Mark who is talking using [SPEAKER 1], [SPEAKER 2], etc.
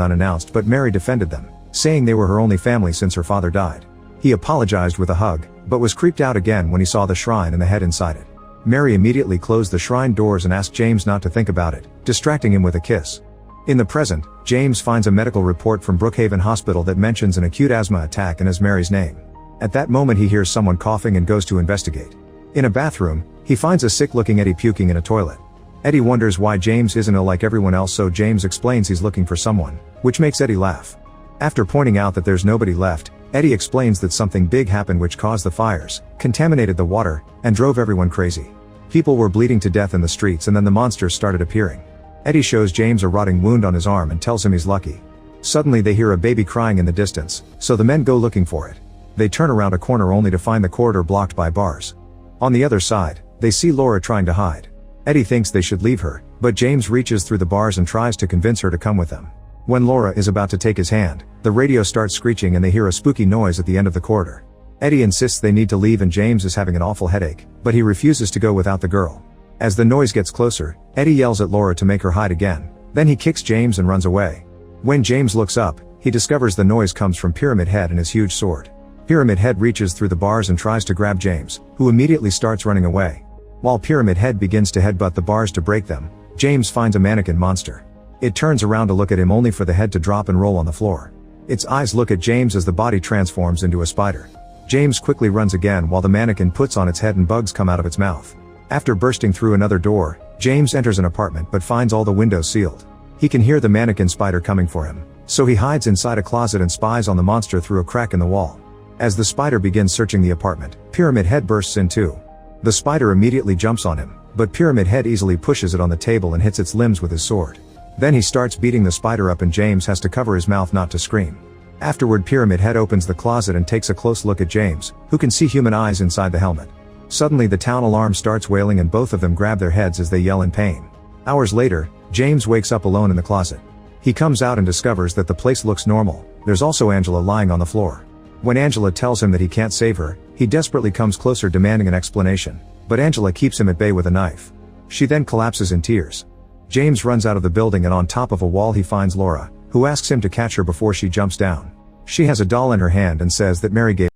[SPEAKER 1] unannounced, but Mary defended them, saying they were her only family since her father died. He apologized with a hug, but was creeped out again when he saw the shrine and the head inside it. Mary immediately closed the shrine doors and asked James not to think about it, distracting him with a kiss. In the present, James finds a medical report from Brookhaven Hospital that mentions an acute asthma attack and has Mary's name. At that moment he hears someone coughing and goes to investigate. In a bathroom, he finds a sick-looking Eddie puking in a toilet. Eddie wonders why James isn't ill like everyone else, so James explains he's looking for someone, which makes Eddie laugh. After pointing out that there's nobody left, Eddie explains that something big happened which caused the fires, contaminated the water, and drove everyone crazy. People were bleeding to death in the streets and then the monsters started appearing. Eddie shows James a rotting wound on his arm and tells him he's lucky. Suddenly they hear a baby crying in the distance, so the men go looking for it. They turn around a corner only to find the corridor blocked by bars. On the other side, they see Laura trying to hide. Eddie thinks they should leave her, but James reaches through the bars and tries to convince her to come with them. When Laura is about to take his hand, the radio starts screeching and they hear a spooky noise at the end of the corridor. Eddie insists they need to leave and James is having an awful headache, but he refuses to go without the girl. As the noise gets closer, Eddie yells at Laura to make her hide again. Then he kicks James and runs away. When James looks up, he discovers the noise comes from Pyramid Head and his huge sword. Pyramid Head reaches through the bars and tries to grab James, who immediately starts running away. While Pyramid Head begins to headbutt the bars to break them, James finds a mannequin monster. It turns around to look at him only for the head to drop and roll on the floor. Its eyes look at James as the body transforms into a spider. James quickly runs again while the mannequin puts on its head and bugs come out of its mouth. After bursting through another door, James enters an apartment but finds all the windows sealed. He can hear the mannequin spider coming for him, so he hides inside a closet and spies on the monster through a crack in the wall. As the spider begins searching the apartment, Pyramid Head bursts in too. The spider immediately jumps on him, but Pyramid Head easily pushes it on the table and hits its limbs with his sword. Then he starts beating the spider up and James has to cover his mouth not to scream. Afterward, Pyramid Head opens the closet and takes a close look at James, who can see human eyes inside the helmet. Suddenly the town alarm starts wailing and both of them grab their heads as they yell in pain. Hours later, James wakes up alone in the closet. He comes out and discovers that the place looks normal. There's also Angela lying on the floor. When Angela tells him that he can't save her, he desperately comes closer demanding an explanation, but Angela keeps him at bay with a knife. She then collapses in tears. James runs out of the building and on top of a wall he finds Laura, who asks him to catch her before she jumps down. She has a doll in her hand and says that Mary gave